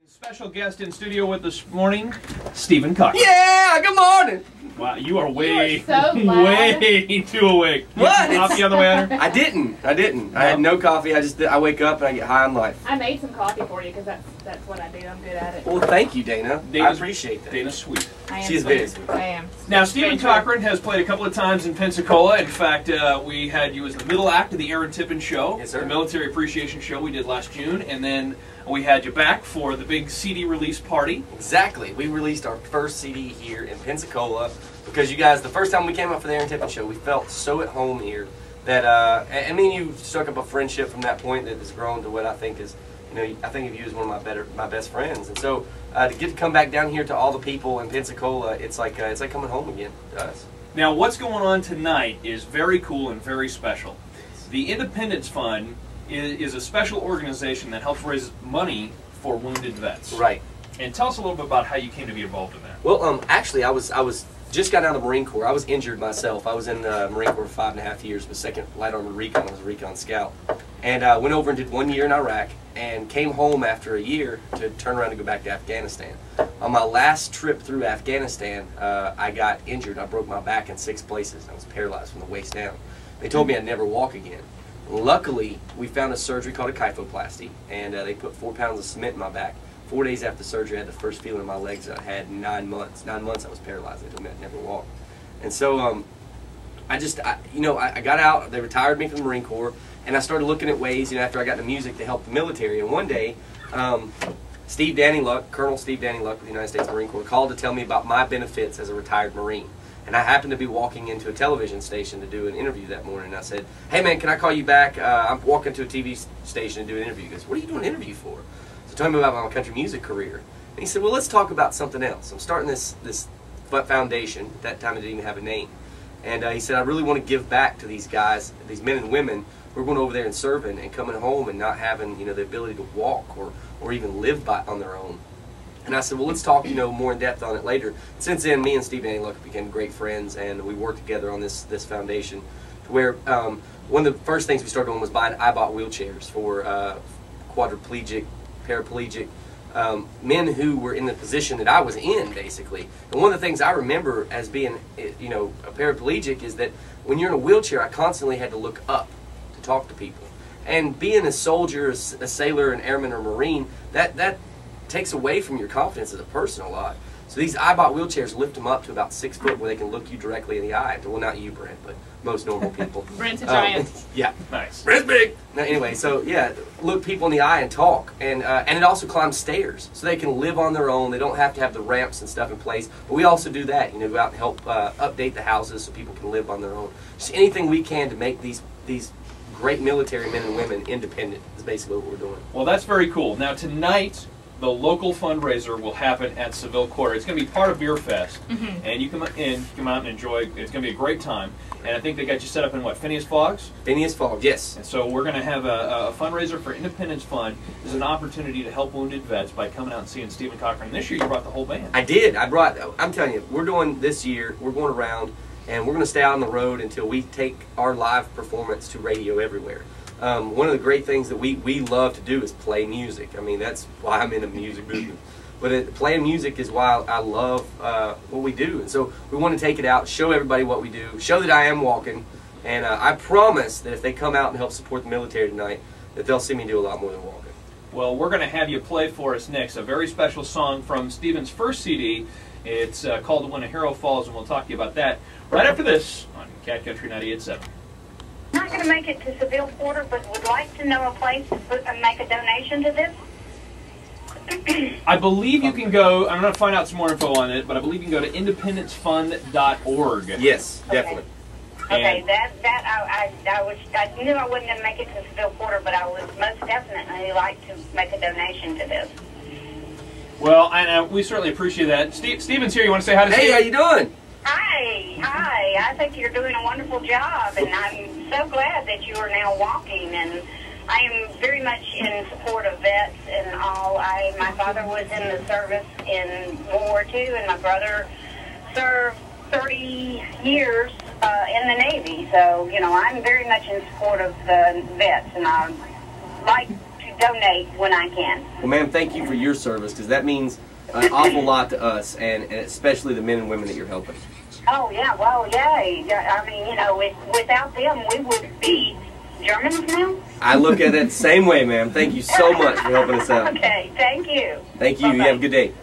Special guest in studio with us this morning, Stephen Cochran. Yeah, good morning. Wow, you are way, so loud. way too awake. What? Coffee on the way out here? I didn't. I had no coffee. I wake up and I get high on life. I made some coffee for you because that's what I do. I'm good at it. Well, thank you, Dana. I appreciate that. Dana's sweet. I am She's sweet. very sweet. I am. Now, Stephen Cochran has played a couple of times in Pensacola. In fact, we had you as the middle act of the Aaron Tippin Show, yes, sir. The Military Appreciation Show we did last June, and then we had you back for the big CD release party. Exactly. We released our first CD here in Pensacola because you guys, the first time we came out for the Aaron Tippin Show, we felt so at home here that, and me and you struck up a friendship from that point that has grown to what I think is, you know, I think of you as one of my best friends. And so to get to come back down here to all the people in Pensacola, it's like coming home again to us. Now, what's going on tonight is very cool and very special. The Independence Fund is a special organization that helps raise money for wounded vets. Right. And tell us a little bit about how you came to be involved in that. Well, actually, I was just got out of the Marine Corps. I was injured myself. I was in the Marine Corps for 5.5 years, was 2nd Light Armored Recon. I was a recon scout. And went over and did 1 year in Iraq and came home after a year to turn around and go back to Afghanistan. On my last trip through Afghanistan, I got injured. I broke my back in 6 places. I was paralyzed from the waist down. They told me I'd never walk again. Luckily, we found a surgery called a kyphoplasty, and they put 4 pounds of cement in my back. 4 days after surgery, I had the first feeling in my legs that I had in 9 months. 9 months I was paralyzed. They told me I'd never walk. And so I got out. They retired me from the Marine Corps, and I started looking at ways, after I got into music, to help the military. And one day, Steve Danny Luck, Colonel Steve Danny Luck of the United States Marine Corps, called to tell me about my benefits as a retired Marine. And I happened to be walking into a television station to do an interview that morning. And I said, "Hey man, can I call you back? I'm walking to a TV station to do an interview." He goes, "What are you doing an interview for?" So tell me about my country music career. And he said, "Well, let's talk about something else. I'm starting this foundation." At that time, it didn't even have a name. And he said, "I really want to give back to these guys, these men and women who are going over there and serving and coming home and not having, the ability to walk or even live on their own." And I said, "Well, let's talk, more in depth on it later." Since then, me and Steve Danny Luck became great friends, and we worked together on this foundation. To where one of the first things we started doing was buying I-bought wheelchairs for quadriplegic, paraplegic men who were in the position that I was in, basically. And one of the things I remember as being, a paraplegic is that when you're in a wheelchair, I constantly had to look up to talk to people. And being a soldier, a sailor, an airman, or Marine, that takes away from your confidence as a person a lot. So these I-bought wheelchairs lift them up to about 6 foot where they can look you directly in the eye. Well, not you, Brent, but most normal people. Brent's a giant. Yeah. Nice. Brent's big. No, anyway, so yeah, look people in the eye and talk. And it also climbs stairs so they can live on their own. They don't have to have the ramps and stuff in place. But we also do that, go out and help update the houses so people can live on their own. Just anything we can to make these great military men and women independent is basically what we're doing. Well, that's very cool. Now, tonight, the local fundraiser will happen at Seville Quarter. It's going to be part of Beer Fest, and you come out and enjoy. It's going to be a great time. And I think they got you set up in what, Phineas Fogg's? Phineas Fogg, yes. And so we're going to have a fundraiser for Independence Fund. Is an opportunity to help wounded vets by coming out and seeing Stephen Cochran. This year you brought the whole band. I did. I'm telling you, we're doing this year. We're going around, and we're going to stay out on the road until we take our live performance to radio everywhere. One of the great things that we love to do is play music. I mean, that's why I'm in the music business. But playing music is why I love what we do. And so we want to take it out, show everybody what we do, show that I am walking. And I promise that if they come out and help support the military tonight, that they'll see me do a lot more than walking. Well, we're going to have you play for us next a very special song from Stephen's first CD. It's called When a Hero Falls, and we'll talk to you about that right after this on Cat Country 98.7. Not going to make it to Seville Quarter, but would like to know a place to make a donation to this. I believe you can go, I'm going to find out some more info on it, but I believe you can go to independencefund.org. Yes, definitely. Okay, I knew I wasn't going to make it to Seville Quarter, but I would most definitely like to make a donation to this. Well, and we certainly appreciate that. Stephen's here. You want to say hi to Stephen? Hey, how you doing? Hi. I think you're doing a wonderful job, and I'm so glad that you are now walking, and I am very much in support of vets and all. My father was in the service in World War II, and my brother served 30 years in the Navy, so, I'm very much in support of the vets, and I like to donate when I can. Well, ma'am, thank you for your service, because that means an awful lot to us, and especially the men and women that you're helping. Oh, yeah, well, yeah. I mean, you know, without them, we would be Germans now. I look at it the same way, ma'am. Thank you so much for helping us out. Okay, thank you. Thank you. Bye-bye. You have a good day.